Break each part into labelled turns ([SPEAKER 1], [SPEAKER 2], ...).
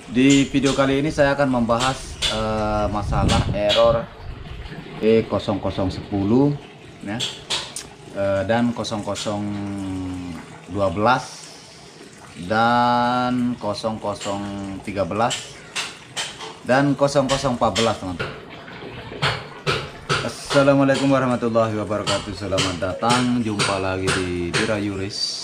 [SPEAKER 1] Di video kali ini saya akan membahas masalah error E0010 ya, dan 0012 dan 0013 dan 0014 teman-teman. Assalamualaikum warahmatullahi wabarakatuh. Selamat datang, jumpa lagi di Dira Yuris.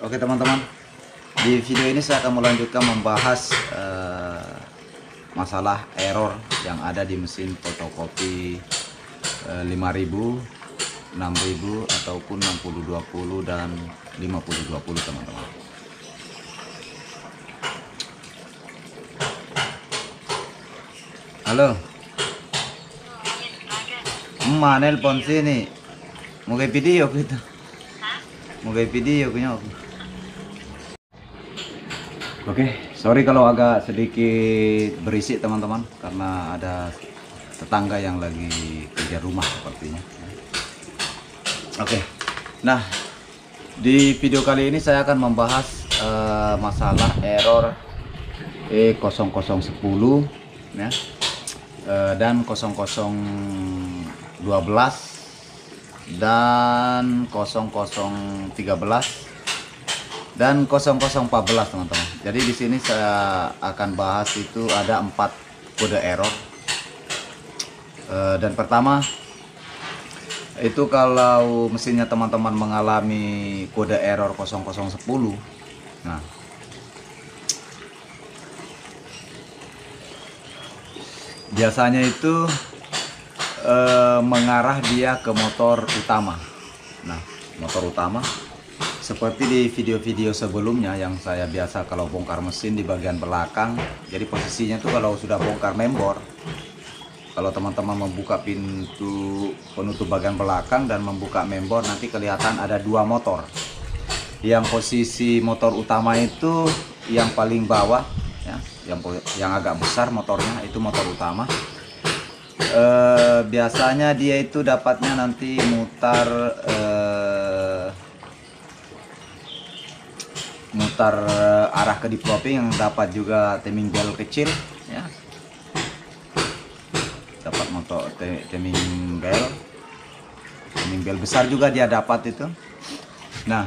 [SPEAKER 1] Oke teman-teman, di video ini saya akan melanjutkan membahas masalah error yang ada di mesin fotokopi 5000, 6000 ataupun 6020 dan 5020 teman-teman. Halo, mana nelpon sini? Mau kayak video gitu? Mau kayak video punya? Oke, sorry kalau agak sedikit berisik teman-teman, karena ada tetangga yang lagi kerja rumah sepertinya. Oke, nah di video kali ini saya akan membahas masalah error E0010 ya, dan 0012 dan 0013 dan 0014 teman-teman. Jadi di sini saya akan bahas itu ada 4 kode error. Dan pertama itu kalau mesinnya teman-teman mengalami kode error 0010. Nah, biasanya itu mengarah dia ke motor utama. Nah, motor utama seperti di video-video sebelumnya yang saya biasa kalau bongkar mesin di bagian belakang. Jadi posisinya tuh kalau sudah bongkar membor, kalau teman-teman membuka pintu penutup bagian belakang dan membuka membor, nanti kelihatan ada 2 motor. Yang posisi motor utama itu yang paling bawah ya, yang agak besar motornya itu motor utama. Biasanya dia itu dapatnya nanti mutar arah ke developing, yang dapat juga timing bell kecil ya, dapat motor timing bell besar juga dia dapat itu. Nah,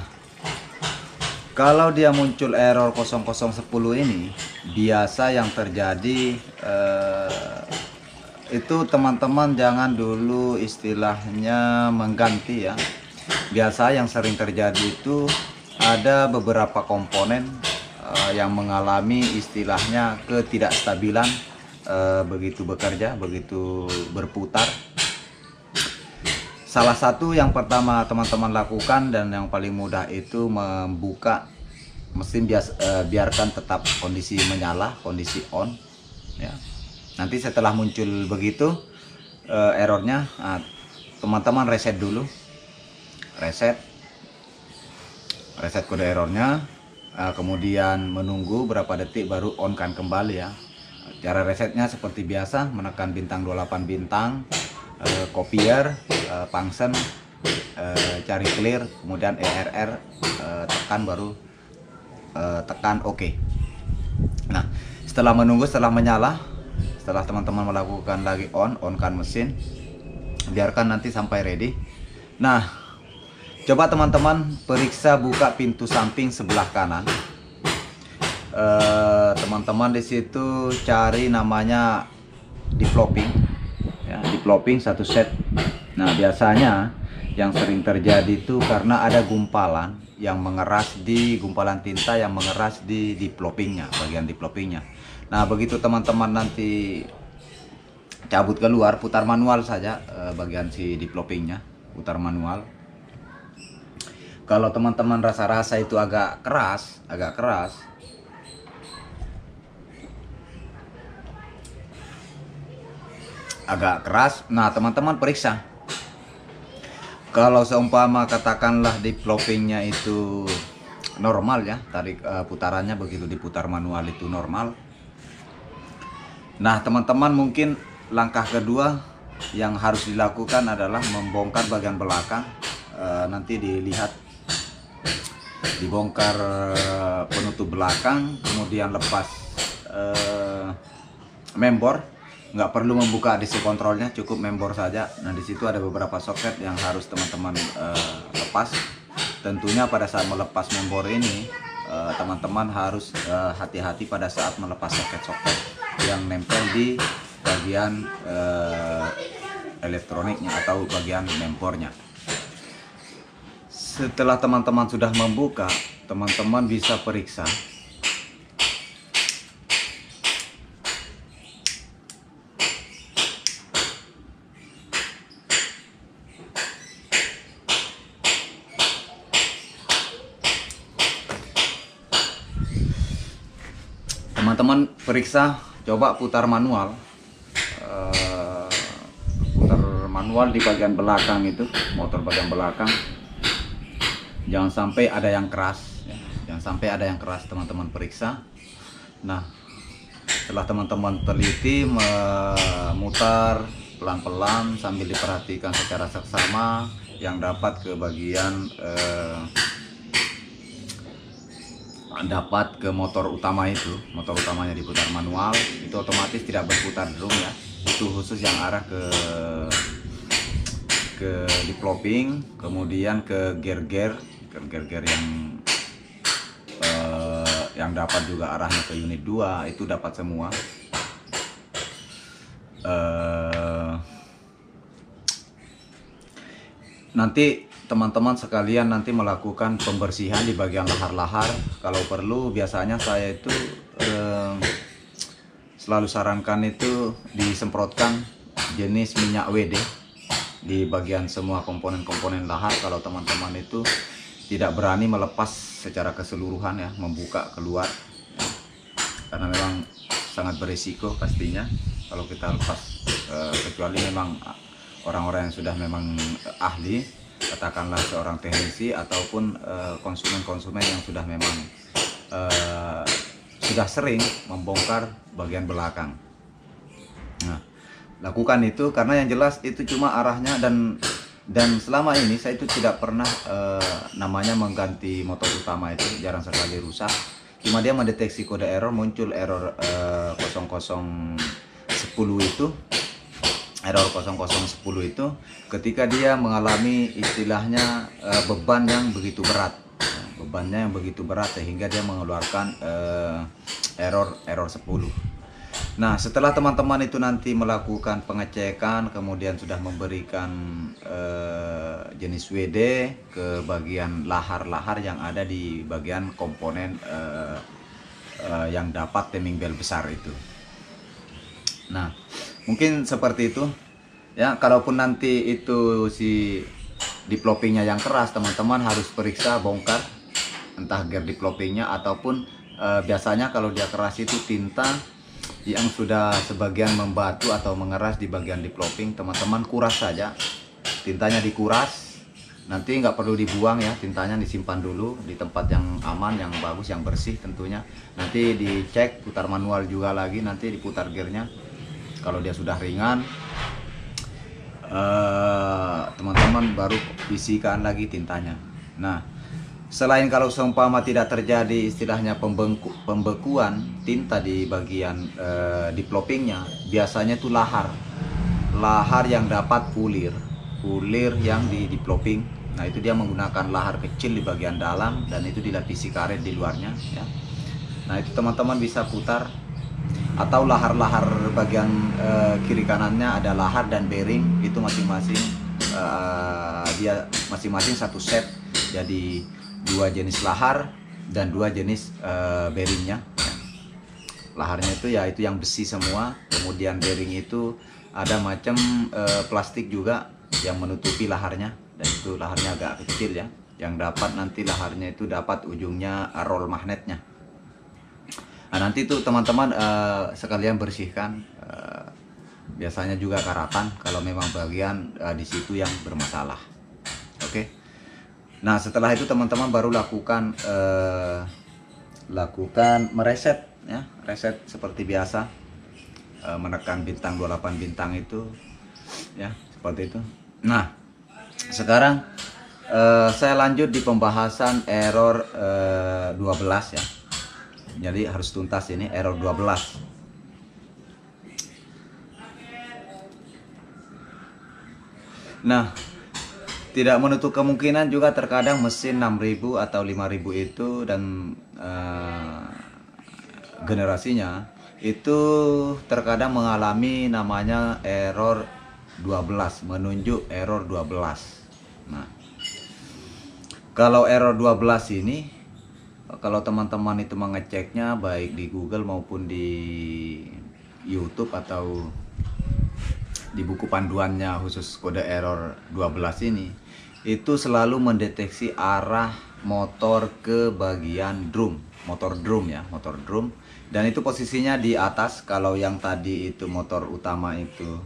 [SPEAKER 1] kalau dia muncul error 0010 ini, biasa yang terjadi itu teman-teman jangan dulu istilahnya mengganti ya. Biasa yang sering terjadi itu ada beberapa komponen yang mengalami istilahnya ketidakstabilan begitu bekerja, begitu berputar. Salah satu yang pertama teman-teman lakukan dan yang paling mudah itu membuka mesin, biarkan tetap kondisi menyala, kondisi on ya. Nanti setelah muncul begitu errornya, teman-teman reset dulu, reset kode errornya, kemudian menunggu berapa detik baru on kan kembali ya. Cara resetnya seperti biasa, menekan bintang 28 bintang, copier, function, cari clear, kemudian ERR, tekan baru tekan OK. Nah, setelah menunggu, setelah menyala, setelah teman-teman melakukan lagi on kan mesin, biarkan nanti sampai ready. Nah, coba teman-teman periksa buka pintu samping sebelah kanan. Teman-teman di situ cari namanya developing ya, developing satu set. Nah, biasanya yang sering terjadi itu karena ada gumpalan yang mengeras di gumpalan tinta yang mengeras di developingnya, bagian developingnya. Nah, begitu teman-teman nanti cabut keluar, putar manual saja bagian si developingnya, putar manual. Kalau teman-teman rasa-rasa itu agak keras, agak keras. Nah teman-teman periksa, kalau seumpama katakanlah developingnya itu normal ya, tarik putarannya begitu diputar manual itu normal. Nah teman-teman mungkin langkah kedua yang harus dilakukan adalah membongkar bagian belakang. Nanti dibongkar penutup belakang, kemudian lepas membor. Nggak perlu membuka DC kontrolnya, cukup membor saja. Nah di situ ada beberapa soket yang harus teman-teman lepas. Tentunya pada saat melepas membor ini teman-teman harus hati-hati pada saat melepas soket-soket yang nempel di bagian elektroniknya atau bagian membornya. Setelah teman-teman sudah membuka, teman-teman bisa periksa coba putar manual di bagian belakang itu, motor bagian belakang, jangan sampai ada yang keras ya. Jangan sampai ada yang keras, teman-teman periksa. Nah setelah teman-teman teliti memutar pelan-pelan sambil diperhatikan secara seksama yang dapat ke bagian dapat ke motor utama itu, motor utamanya diputar manual, itu otomatis tidak berputar drum ya. Itu khusus yang arah ke developing, kemudian ke gear yang dapat juga arahnya ke unit 2 itu dapat semua. Nanti teman-teman sekalian nanti melakukan pembersihan di bagian lahar-lahar. Kalau perlu biasanya saya itu selalu sarankan itu disemprotkan jenis minyak WD di bagian semua komponen-komponen lahar kalau teman-teman itu tidak berani melepas secara keseluruhan ya, membuka keluar, karena memang sangat berisiko pastinya kalau kita lepas, kecuali memang orang-orang yang sudah memang ahli, katakanlah seorang teknisi ataupun konsumen-konsumen yang sudah memang sudah sering membongkar bagian belakang. Nah, lakukan itu karena yang jelas itu cuma arahnya, dan selama ini saya itu tidak pernah namanya mengganti motor utama, itu jarang sekali rusak. Cuma dia mendeteksi kode error, muncul error 0010 itu, error 0010 itu ketika dia mengalami istilahnya beban yang begitu berat, bebannya yang begitu berat sehingga dia mengeluarkan error 10. Nah setelah teman-teman itu nanti melakukan pengecekan, kemudian sudah memberikan jenis WD ke bagian lahar-lahar yang ada di bagian komponen yang dapat timing belt besar itu. Nah mungkin seperti itu ya. Kalaupun nanti itu si developingnya yang keras, teman-teman harus periksa, bongkar entah gear developingnya ataupun biasanya kalau dia keras itu tinta yang sudah sebagian membatu atau mengeras di bagian developing, teman-teman kuras saja, tintanya dikuras, nanti nggak perlu dibuang ya, tintanya disimpan dulu di tempat yang aman, yang bagus, yang bersih tentunya. Nanti dicek, putar manual juga lagi, nanti diputar gearnya. Kalau dia sudah ringan, teman-teman baru isikan lagi tintanya. Nah selain kalau seumpama tidak terjadi istilahnya pembekuan tinta di bagian developingnya, biasanya itu lahar yang dapat pulir yang di developing. Nah itu dia menggunakan lahar kecil di bagian dalam dan itu dilapisi karet di luarnya ya. Nah itu teman-teman bisa putar, atau lahar-lahar bagian kiri kanannya ada lahar dan bearing, itu masing-masing dia masing-masing satu set, jadi 2 jenis lahar dan 2 jenis bearingnya. Laharnya itu ya itu yang besi semua, kemudian bearing itu ada macam plastik juga yang menutupi laharnya, dan itu laharnya agak kecil ya, yang dapat nanti laharnya itu dapat ujungnya roll magnetnya. Nah nanti itu teman-teman sekalian bersihkan biasanya juga karatan kalau memang bagian di situ yang bermasalah. Oke. Nah, setelah itu teman-teman baru lakukan mereset ya, reset seperti biasa, menekan bintang 28 bintang itu ya, seperti itu. Nah, sekarang saya lanjut di pembahasan error 12 ya. Jadi harus tuntas ini error 12. Nah, tidak menutup kemungkinan juga terkadang mesin 6000 atau 5000 itu dan generasinya itu terkadang mengalami namanya error 12, menunjuk error 12. Nah, kalau error 12 ini, kalau teman-teman itu mengeceknya baik di Google maupun di YouTube atau di buku panduannya khusus kode error 12 ini, itu selalu mendeteksi arah motor ke bagian drum, motor drum ya, motor drum, dan itu posisinya di atas. Kalau yang tadi itu motor utama itu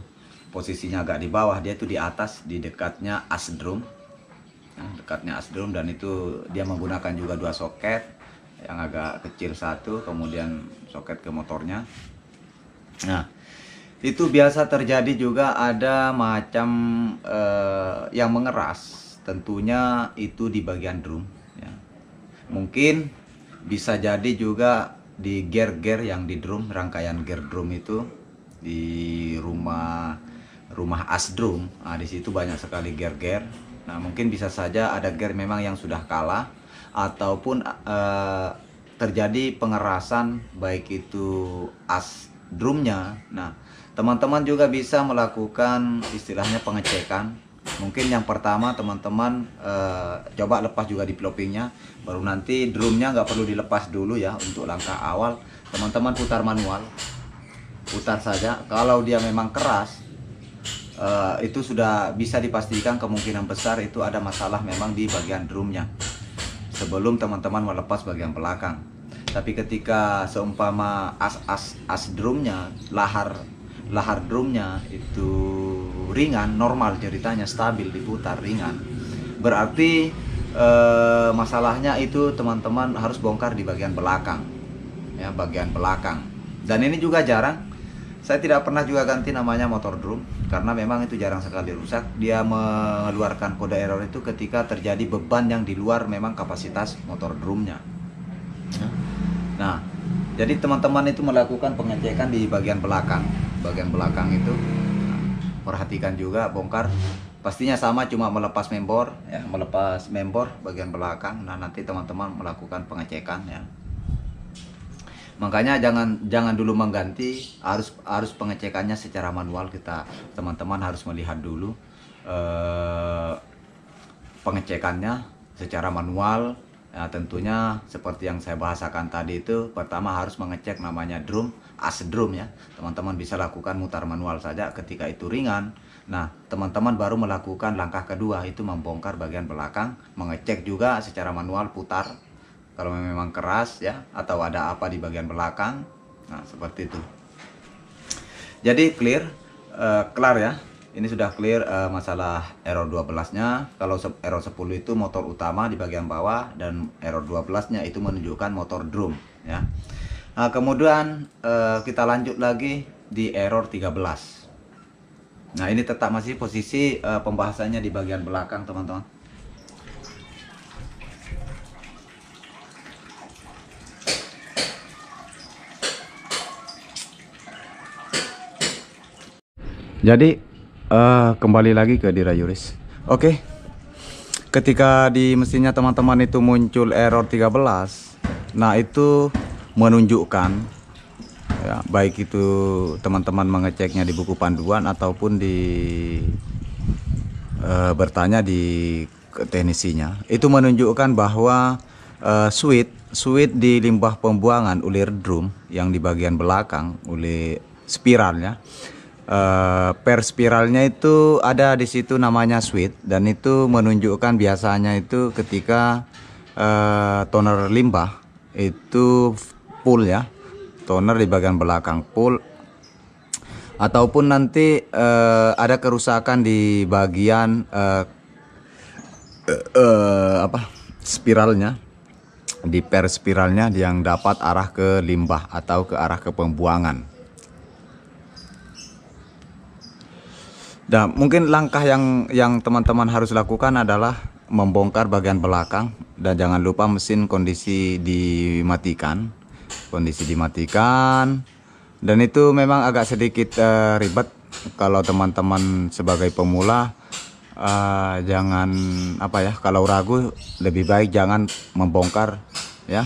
[SPEAKER 1] posisinya agak di bawah, dia itu di atas, di dekatnya as drum, dekatnya as drum, dan itu dia menggunakan juga dua soket, yang agak kecil satu, kemudian soket ke motornya. Nah, itu biasa terjadi juga ada macam yang mengeras, tentunya itu di bagian drum ya. Mungkin bisa jadi juga di gear-gear yang di drum, rangkaian gear drum itu di rumah as drum. Nah, di situ banyak sekali gear-gear. Nah, mungkin bisa saja ada gear memang yang sudah kalah, ataupun terjadi pengerasan baik itu as drumnya. Nah, teman-teman juga bisa melakukan istilahnya pengecekan. Mungkin yang pertama teman-teman coba lepas juga di developingnya, baru nanti drumnya nggak perlu dilepas dulu ya. Untuk langkah awal teman-teman putar manual, putar saja. Kalau dia memang keras, itu sudah bisa dipastikan kemungkinan besar itu ada masalah memang di bagian drumnya sebelum teman-teman melepas bagian belakang. Tapi ketika seumpama as drumnya, lahar drumnya itu ringan, normal ceritanya, stabil, diputar ringan, berarti masalahnya itu teman-teman harus bongkar di bagian belakang ya, bagian belakang. Dan ini juga jarang, saya tidak pernah juga ganti namanya motor drum karena memang itu jarang sekali rusak. Dia mengeluarkan kode error itu ketika terjadi beban yang di luar memang kapasitas motor drumnya. Nah, jadi teman-teman itu melakukan pengecekan di bagian belakang itu. Nah, perhatikan juga bongkar, pastinya sama, cuma melepas membor ya, melepas membor bagian belakang. Nah, nanti teman-teman melakukan pengecekan ya. Makanya jangan dulu mengganti, harus pengecekannya secara manual. Teman-teman harus melihat dulu pengecekannya secara manual. Nah, tentunya seperti yang saya bahasakan tadi itu, pertama harus mengecek namanya drum, as drum ya. Teman-teman bisa lakukan mutar manual saja ketika itu ringan. Nah, teman-teman baru melakukan langkah kedua, itu membongkar bagian belakang, mengecek juga secara manual, putar kalau memang keras ya, atau ada apa di bagian belakang. Nah, seperti itu. Jadi clear ya. Ini sudah clear masalah error 12-nya. Kalau error 10 itu motor utama di bagian bawah, dan error 12-nya itu menunjukkan motor drum ya. Nah, kemudian kita lanjut lagi di error 13. Nah, ini tetap masih posisi pembahasannya di bagian belakang, teman-teman. Jadi kembali lagi ke Dirayuris. Oke. Ketika di mesinnya teman-teman itu muncul error 13, nah itu menunjukkan ya, baik itu teman-teman mengeceknya di buku panduan ataupun bertanya di teknisinya, itu menunjukkan bahwa switch di limbah pembuangan ulir drum yang di bagian belakang, ulir spiralnya, per spiralnya itu ada di situ namanya switch, dan itu menunjukkan biasanya itu ketika toner limbah itu full ya, toner di bagian belakang full, ataupun nanti ada kerusakan di bagian spiralnya, di per spiralnya yang dapat arah ke limbah atau ke arah ke pembuangan. Dan mungkin langkah yang teman-teman harus lakukan adalah membongkar bagian belakang, dan jangan lupa mesin kondisi dimatikan. Dan itu memang agak sedikit ribet kalau teman-teman sebagai pemula. Jangan kalau ragu lebih baik jangan membongkar ya.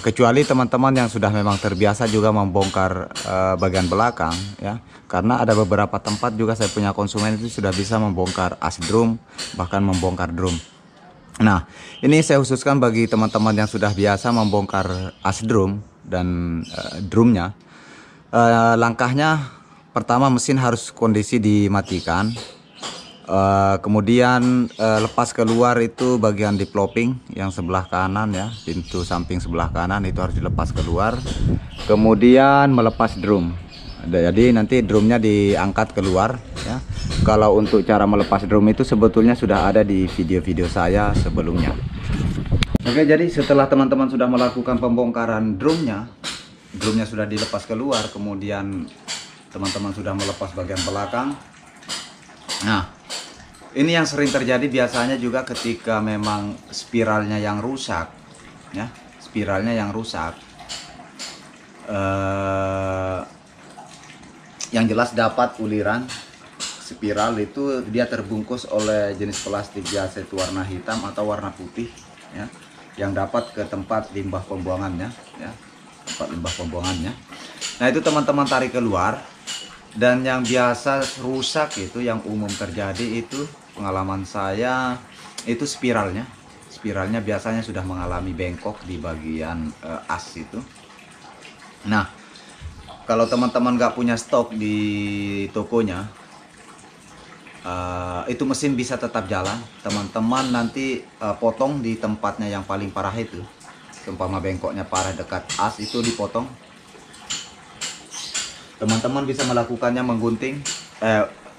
[SPEAKER 1] Kecuali teman-teman yang sudah memang terbiasa juga membongkar bagian belakang ya, karena ada beberapa tempat juga saya punya konsumen itu sudah bisa membongkar as drum, bahkan membongkar drum. Nah, ini saya khususkan bagi teman-teman yang sudah biasa membongkar as drum dan drumnya. Langkahnya pertama, mesin harus kondisi dimatikan. Kemudian lepas keluar itu bagian developing yang sebelah kanan ya, pintu samping sebelah kanan itu harus dilepas keluar. Kemudian melepas drum, jadi nanti drumnya diangkat keluar ya. Kalau untuk cara melepas drum itu sebetulnya sudah ada di video-video saya sebelumnya. Oke, jadi setelah teman-teman sudah melakukan pembongkaran drumnya sudah dilepas keluar, kemudian teman-teman sudah melepas bagian belakang. Nah, ini yang sering terjadi biasanya juga ketika memang spiralnya yang rusak ya, yang jelas dapat uliran spiral itu dia terbungkus oleh jenis plastik biasa itu warna hitam atau warna putih ya, yang dapat ke tempat limbah pembuangannya ya, Nah, itu teman-teman tarik keluar. Dan yang biasa rusak itu, yang umum terjadi itu, pengalaman saya itu spiralnya biasanya sudah mengalami bengkok di bagian as itu. Nah, kalau teman-teman nggak punya stok di tokonya, itu mesin bisa tetap jalan. Teman-teman nanti potong di tempatnya yang paling parah itu, seumpama bengkoknya parah dekat as itu dipotong. Teman-teman bisa melakukannya menggunting,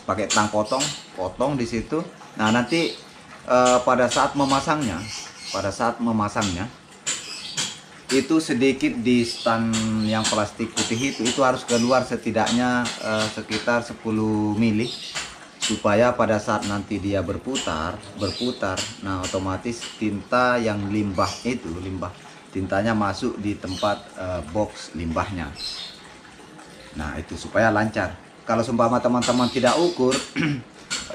[SPEAKER 1] pakai tang potong di situ. Nah, nanti pada saat memasangnya itu sedikit di stand yang plastik putih itu harus keluar setidaknya sekitar 10 mili, supaya pada saat nanti dia berputar, nah otomatis tinta yang limbah tintanya masuk di tempat box limbahnya. Nah, itu supaya lancar. Kalau seumpama teman-teman tidak ukur,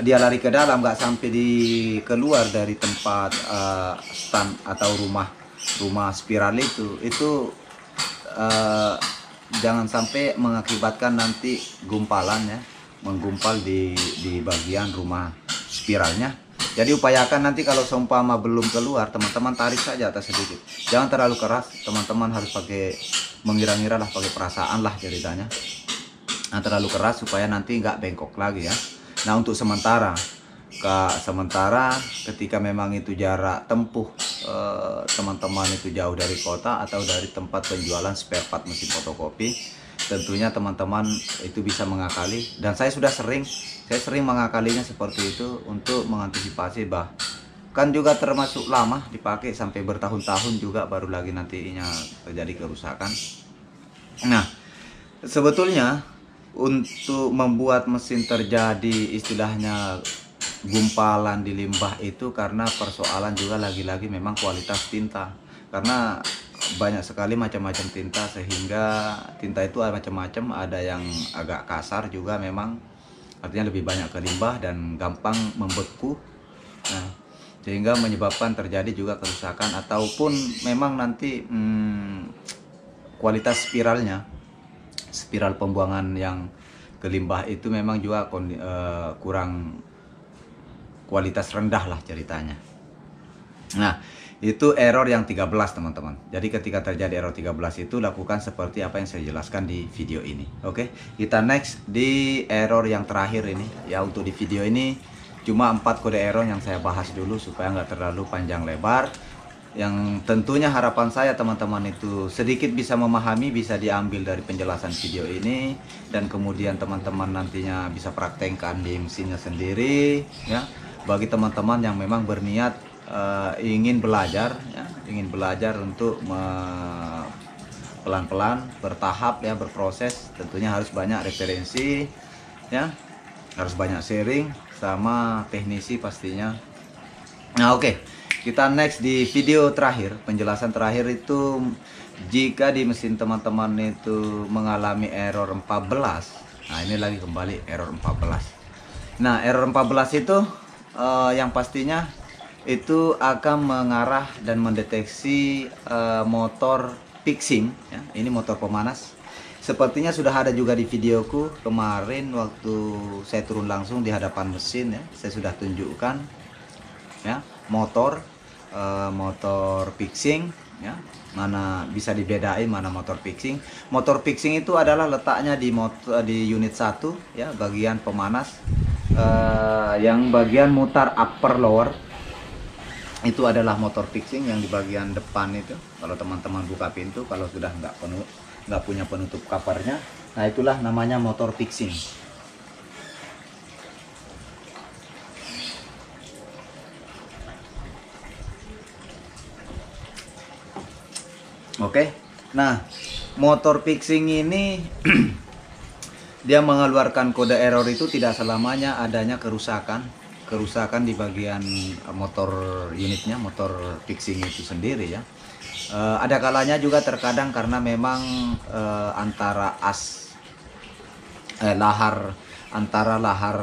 [SPEAKER 1] dia lari ke dalam, nggak sampai keluar dari tempat stand atau rumah spiral itu jangan sampai mengakibatkan nanti gumpalan ya, menggumpal di bagian rumah spiralnya. Jadi upayakan nanti kalau seumpama belum keluar, teman-teman tarik saja atas sedikit, jangan terlalu keras. Teman-teman harus pakai mengira-ngira lah, pakai perasaan lah ceritanya. Nah, terlalu keras supaya nanti nggak bengkok lagi ya. Nah, untuk sementara ketika memang itu jarak tempuh teman-teman itu jauh dari kota atau dari tempat penjualan spare part mesin fotokopi, tentunya teman-teman itu bisa mengakali, dan saya sering mengakalinya seperti itu untuk mengantisipasi kan juga termasuk lama dipakai sampai bertahun-tahun juga baru lagi nantinya terjadi kerusakan. Nah, sebetulnya untuk membuat mesin terjadi istilahnya gumpalan di limbah itu karena persoalan juga lagi-lagi memang kualitas tinta, karena banyak sekali macam-macam tinta, sehingga tinta itu ada macam-macam, ada yang agak kasar juga memang, artinya lebih banyak ke limbah dan gampang membeku. Nah, sehingga menyebabkan terjadi juga kerusakan, ataupun memang nanti kualitas spiral pembuangan yang ke limbah itu memang juga kurang kualitas rendah lah ceritanya. Nah, itu error yang 13 teman-teman. Jadi ketika terjadi error 13 itu lakukan seperti apa yang saya jelaskan di video ini. Oke, kita next di error yang terakhir ini ya. Untuk di video ini cuma 4 kode error yang saya bahas dulu supaya nggak terlalu panjang lebar. Yang tentunya harapan saya teman-teman itu sedikit bisa memahami, bisa diambil dari penjelasan video ini. dan kemudian teman-teman nantinya bisa praktekkan di mesinnya sendiri ya. Bagi teman-teman yang memang berniat ingin belajar ya, ingin belajar untuk pelan-pelan bertahap ya, berproses, tentunya harus banyak referensi ya, harus banyak sharing sama teknisi pastinya. Nah oke, kita next di video terakhir, penjelasan terakhir itu jika di mesin teman-teman itu mengalami error 14. Nah ini lagi kembali error 14. Nah error 14 itu yang pastinya itu akan mengarah dan mendeteksi motor fixing ya. Ini motor pemanas. Sepertinya sudah ada juga di videoku kemarin waktu saya turun langsung di hadapan mesin ya. Saya sudah tunjukkan ya motor fixing ya, mana bisa dibedain mana motor fixing. Motor fixing itu adalah letaknya di unit 1 ya, bagian pemanas yang bagian mutar upper lower itu adalah motor fixing yang di bagian depan itu. Kalau teman-teman buka pintu, kalau sudah nggak punya penutup covernya, nah itulah namanya motor fixing. Oke, nah motor fixing ini dia mengeluarkan kode error itu tidak selamanya adanya kerusakan di bagian motor unitnya, motor fixing itu sendiri ya. Ada kalanya juga terkadang karena memang antara lahar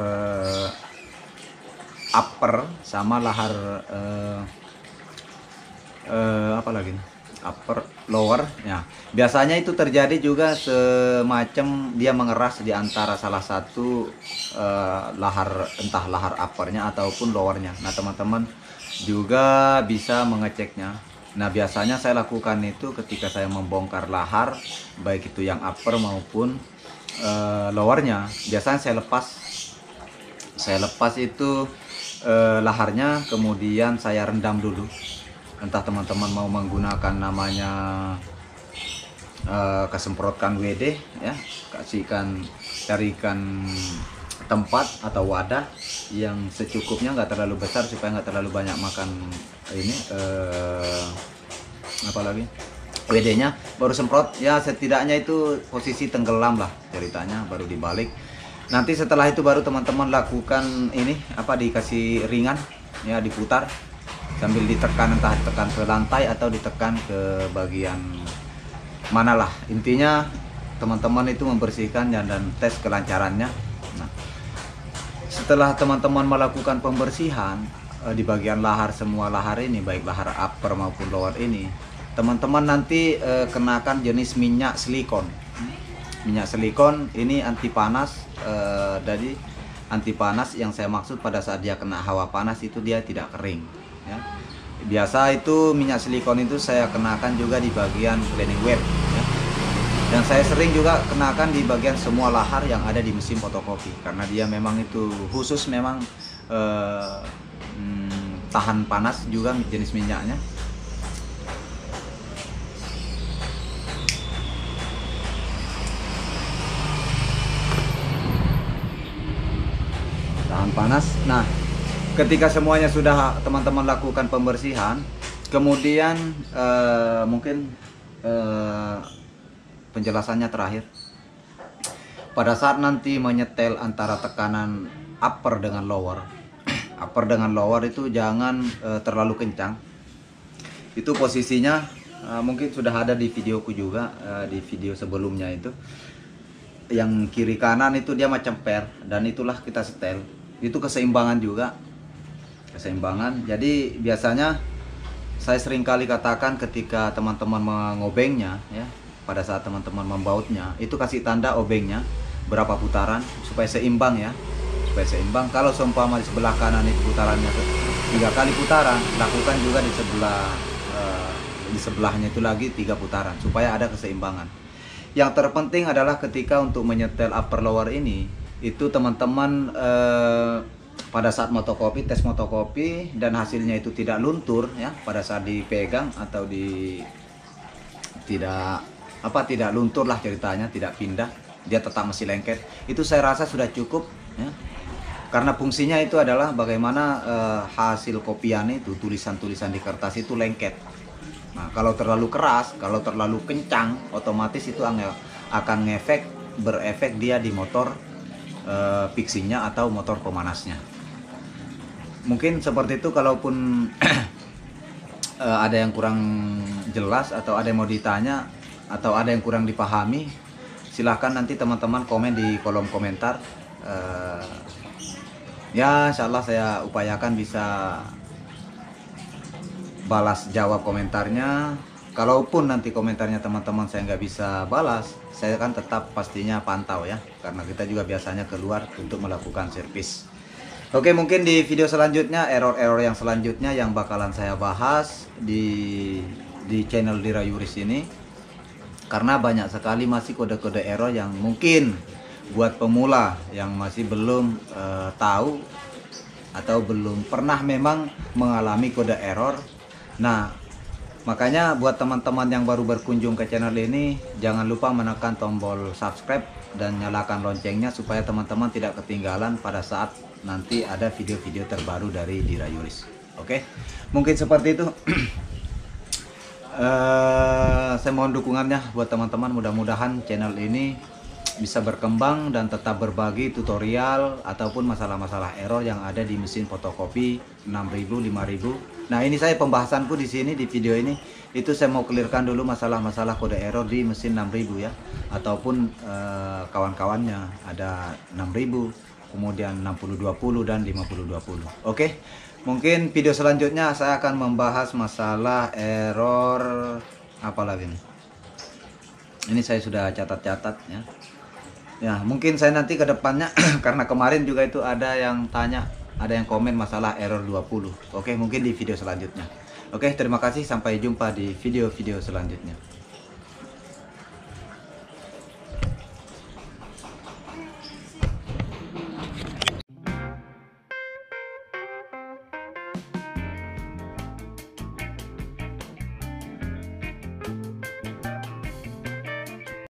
[SPEAKER 1] upper sama lahar apa lagi upper lower ya, biasanya itu terjadi juga semacam dia mengeras di antara salah satu lahar, entah lahar uppernya ataupun lowernya. Nah teman-teman juga bisa mengeceknya. Nah biasanya saya lakukan itu ketika saya membongkar lahar, baik itu yang upper maupun lowernya, biasanya saya lepas itu laharnya, kemudian saya rendam dulu. Entah teman-teman mau menggunakan namanya kesemprotkan WD ya, carikan tempat atau wadah yang secukupnya, nggak terlalu besar supaya nggak terlalu banyak makan ini apalagi WD-nya, baru semprot ya, setidaknya itu posisi tenggelam lah ceritanya, baru dibalik. Nanti setelah itu baru teman-teman lakukan ini apa, dikasih ringan ya, diputar sambil ditekan, entah ditekan ke lantai atau ditekan ke bagian manalah, intinya teman-teman itu membersihkan dan tes kelancarannya. Nah, setelah teman-teman melakukan pembersihan di bagian lahar, semua lahar ini baik lahar upper maupun lower ini, teman-teman nanti kenakan jenis minyak silikon. Minyak silikon ini anti panas, jadi anti panas yang saya maksud pada saat dia kena hawa panas itu dia tidak kering ya. Biasa itu minyak silikon itu saya kenakan juga di bagian cleaning web ya. Dan saya sering juga kenakan di bagian semua lahar yang ada di mesin fotokopi, karena dia memang itu khusus, memang tahan panas juga jenis minyaknya. Tahan panas. Nah ketika semuanya sudah teman-teman lakukan pembersihan, kemudian mungkin penjelasannya terakhir, pada saat nanti menyetel antara tekanan upper dengan lower, upper dengan lower itu jangan terlalu kencang. Itu posisinya mungkin sudah ada di videoku juga, di video sebelumnya itu, yang kiri kanan itu dia macam pair, dan itulah kita setel. Itu keseimbangan juga, keseimbangan. Jadi biasanya saya sering kali katakan ketika teman-teman mengobengnya ya, pada saat teman-teman membautnya itu kasih tanda obengnya berapa putaran supaya seimbang ya, supaya seimbang. Kalau seumpama di sebelah kanan itu putarannya 3 kali putaran, lakukan juga di sebelahnya itu lagi 3 putaran supaya ada keseimbangan. Yang terpenting adalah ketika untuk menyetel upper lower ini, itu teman-teman pada saat motokopi, tes motokopi dan hasilnya itu tidak luntur ya, pada saat dipegang atau tidak luntur lah ceritanya, tidak pindah. dia tetap masih lengket. Itu saya rasa sudah cukup ya. Karena fungsinya itu adalah bagaimana hasil kopian itu, tulisan-tulisan di kertas itu lengket. Nah, kalau terlalu keras, kalau terlalu kencang, otomatis itu akan berefek dia di motor fixingnya atau motor pemanasnya. Mungkin seperti itu. Kalaupun ada yang kurang jelas atau ada yang mau ditanya atau ada yang kurang dipahami, silahkan nanti teman-teman komen di kolom komentar. Ya insya Allah saya upayakan bisa balas jawab komentarnya. Kalaupun nanti komentarnya teman-teman saya nggak bisa balas, saya kan tetap pastinya pantau ya, karena kita juga biasanya keluar untuk melakukan servis. Oke, mungkin di video selanjutnya, error-error yang selanjutnya yang bakalan saya bahas di channel Dirayuris ini, karena banyak sekali masih kode-kode error yang mungkin buat pemula yang masih belum tahu atau belum pernah memang mengalami kode error. Nah, makanya buat teman-teman yang baru berkunjung ke channel ini, jangan lupa menekan tombol subscribe dan nyalakan loncengnya supaya teman-teman tidak ketinggalan pada saat nanti ada video-video terbaru dari Dirayuris. Oke, mungkin seperti itu. Saya mohon dukungannya buat teman-teman. Mudah-mudahan channel ini bisa berkembang dan tetap berbagi tutorial ataupun masalah-masalah error yang ada di mesin fotokopi 6000, 5000. Nah, ini saya pembahasanku di sini di video ini itu saya mau clearkan dulu masalah-masalah kode error di mesin 6000 ya, ataupun kawan-kawannya ada 6000, kemudian 6020 dan 5020. Oke. Mungkin video selanjutnya saya akan membahas masalah error apa lagi nih. Ini saya sudah catat-catat ya. Ya, mungkin saya nanti ke depannya karena kemarin juga itu ada yang tanya, ada yang komen masalah error 20. Oke, mungkin di video selanjutnya. Oke, terima kasih, sampai jumpa di video-video selanjutnya.